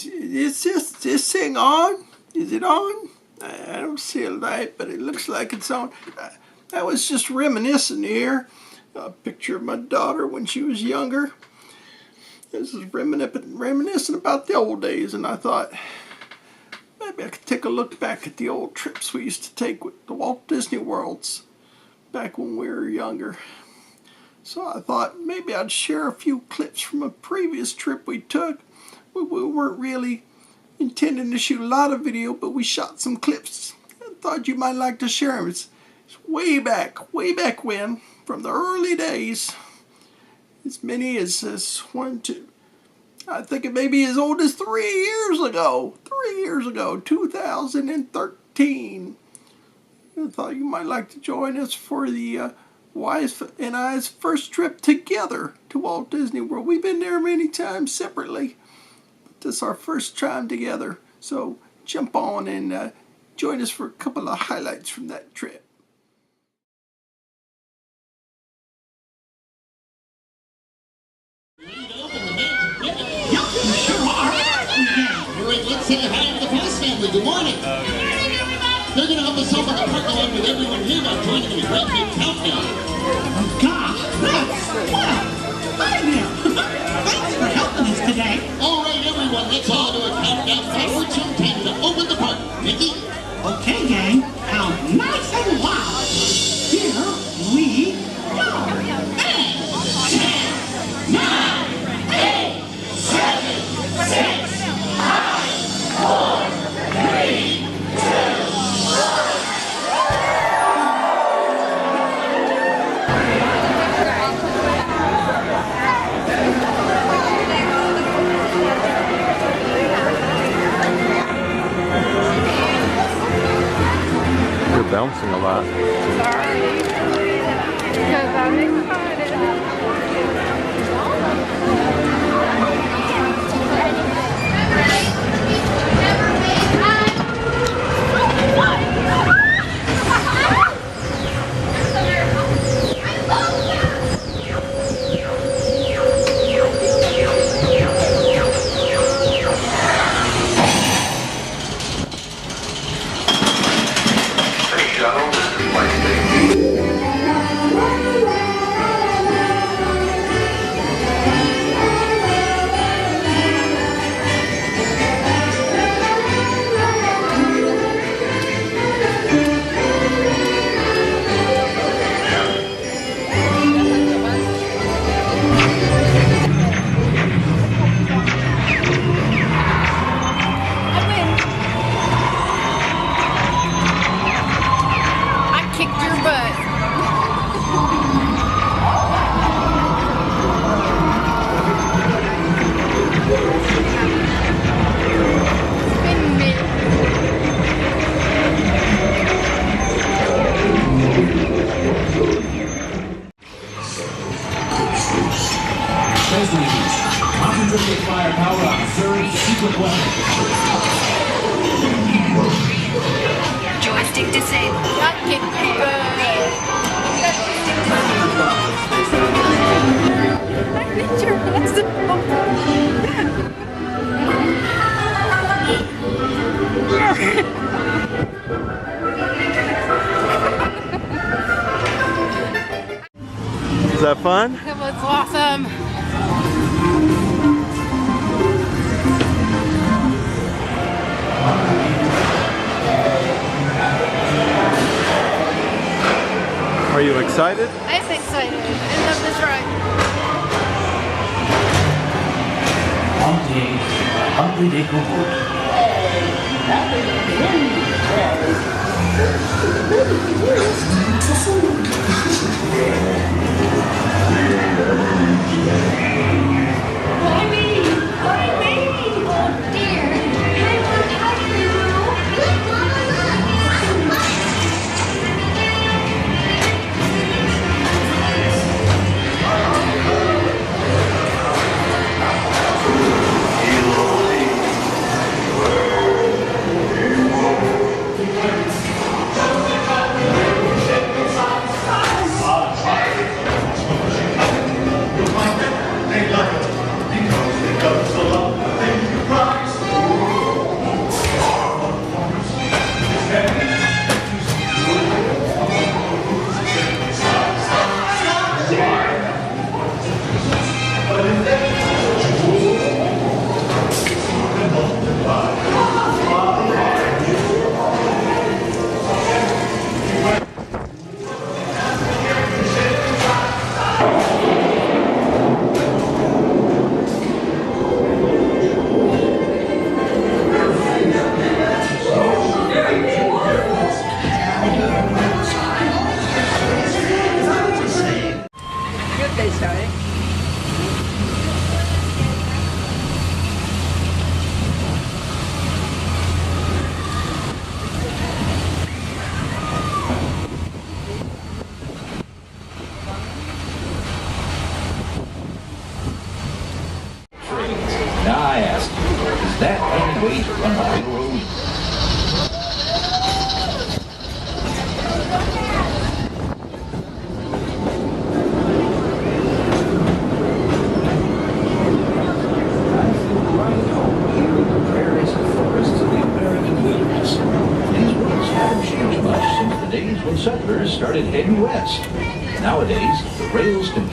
Is this thing on? Is it on? I don't see a light, but it looks like it's on. I was just reminiscing here. A picture of my daughter when she was younger. This is reminiscing about the old days, and I thought maybe I could take a look back at the old trips we used to take with the Walt Disney Worlds back when we were younger. So I thought maybe I'd share a few clips from a previous trip we took. We weren't really intending to shoot a lot of video, but we shot some clips. I thought you might like to share them. It's way back when, from the early days. As many as 1, 2. I think it may be as old as 3 years ago. 3 years ago, 2013. I thought you might like to join us for the wife and I's first trip together to Walt Disney World. We've been there many times separately. This is our first time together. So jump on and join us for a couple of highlights from that trip. Let's say hi to the Foss family. Good morning. They're going to help us open the parking lot with everyone here by joining in a great big countdown. Gosh, that's well. Hi there. Thanks for helping us today. All right, everyone, let's all do a countdown backwards from 10 to open the park. Mickey? Okay, gang. Count nice and loud. Here we go. 10, 9, 8, 7, 6, 5, 4, 3, 2, 1. You're bouncing a lot. Sorry. Because I'm excited. Concentrated firepower on Zerg's secret weapon. Joystick disabled. That kicked me good. I need your hands to Is that fun? That was awesome. Are you excited? I'm excited. I love this ride. Humpty de Cohoot. way to run a railroad? When settlers started heading west. Nowadays, the rails can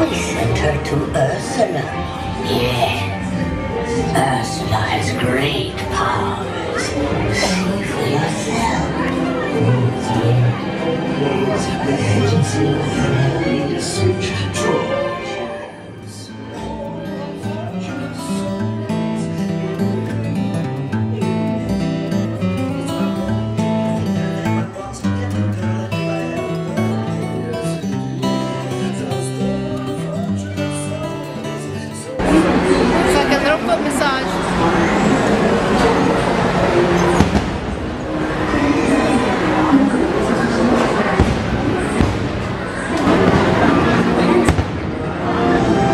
We sent her to Ursula. Yeah. Ursula has great powers. See for yourself. Agency of research Troy. It's like a little foot massage.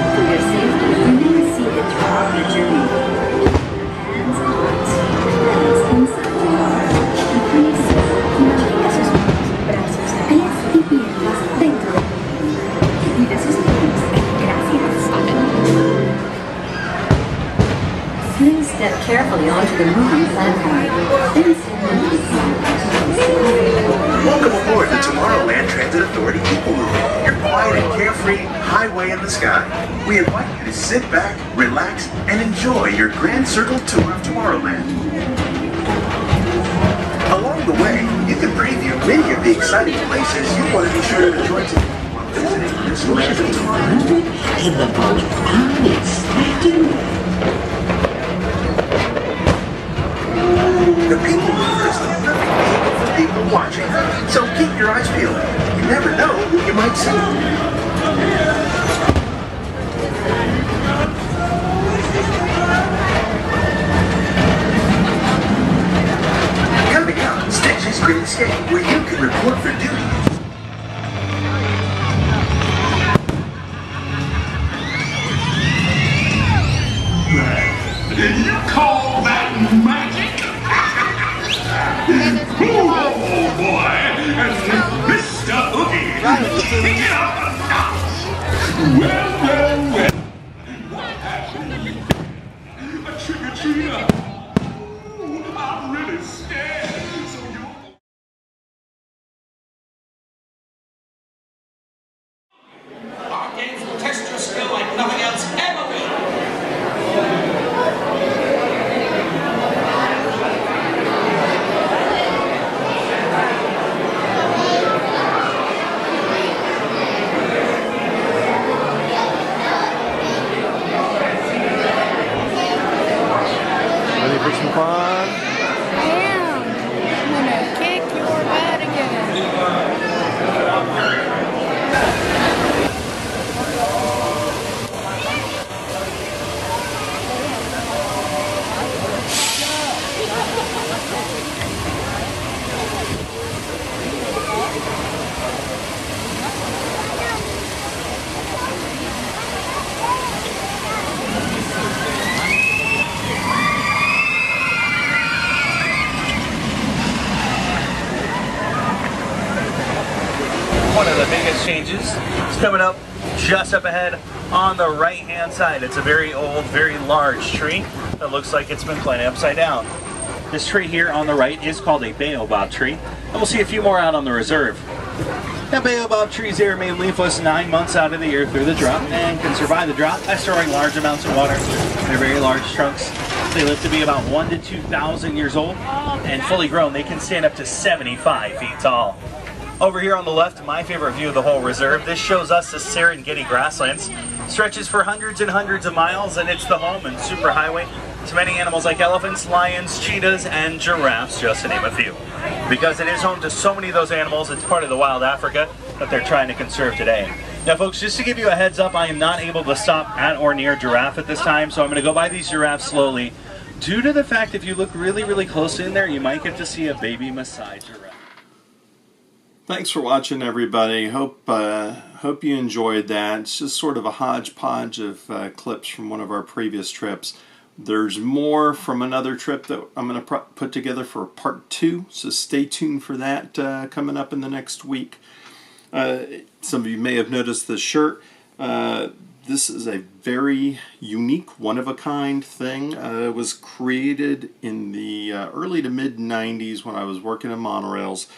For your safety, remain seated throughout the journey. Hands on seat, legs inside the car. Y please, mantenga sus manos, brazos, pies y piernas dentro del vehículo. Y de sus pies. Gracias. Please step carefully onto the moving platform. Welcome aboard the Tomorrowland Transit Authority People Mover, your quiet and carefree highway in the sky. We invite you to sit back, relax, and enjoy your Grand Circle tour of Tomorrowland. Along the way, you can preview many of the exciting places you want to be sure to enjoy today while visiting this land of Tomorrowland. In the most unexpected way. The People Mover is the perfect vehicle for people watching, so keep your eyes peeled. You never know who you might see. Coming up, Stitch's Great Escape, where you can report for duty. You call that magic? Oh boy, and Mr. Oogie, kick it up a notch. Well. What happened? A trick-or-treater. Ooh, I'm really scared. So you... Our games will test your skill like nothing else ever will. Ready for some fun? Damn. I'm gonna kick your butt again. One of the biggest changes is coming up just up ahead on the right hand side. It's a very old, very large tree that looks like it's been planted upside down. This tree here on the right is called a baobab tree, and we'll see a few more out on the reserve. Now, baobab trees here remain leafless 9 months out of the year through the drought and can survive the drought by storing large amounts of water. They're very large trunks. They live to be about 1,000 to 2,000 years old, and fully grown, they can stand up to 75 feet tall. Over here on the left, my favorite view of the whole reserve, this shows us the Serengeti grasslands. Stretches for hundreds and hundreds of miles, and it's the home and superhighway to many animals like elephants, lions, cheetahs, and giraffes, just to name a few. Because it is home to so many of those animals, it's part of the wild Africa that they're trying to conserve today. Now folks, just to give you a heads up, I am not able to stop at or near giraffe at this time, so I'm going to go by these giraffes slowly. Due to the fact if you look really, really close in there, you might get to see a baby Maasai giraffe. Thanks for watching, everybody. Hope you enjoyed that. It's just sort of a hodgepodge of clips from one of our previous trips. There's more from another trip that I'm going to put together for part 2, so stay tuned for that coming up in the next week. Some of you may have noticed the shirt. This is a very unique, one-of-a-kind thing. It was created in the early to mid-90s when I was working in monorails.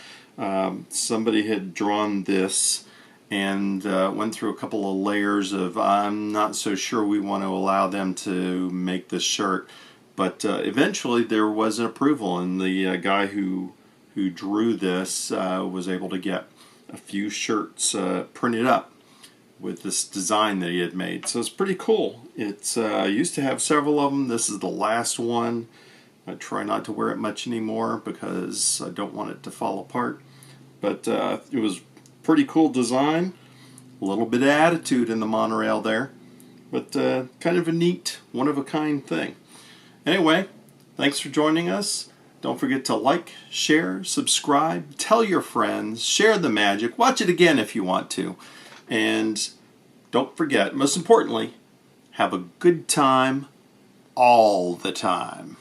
Somebody had drawn this and went through a couple of layers of I'm not so sure we want to allow them to make this shirt, but eventually there was an approval, and the guy who drew this was able to get a few shirts printed up with this design that he had made. So it's pretty cool. It's I used to have several of them. This is the last one. I try not to wear it much anymore because I don't want it to fall apart. But it was pretty cool design. A little bit of attitude in the monorail there. But kind of a neat, one-of-a-kind thing. Anyway, thanks for joining us. Don't forget to like, share, subscribe, tell your friends, share the magic, watch it again if you want to. And don't forget, most importantly, have a good time all the time.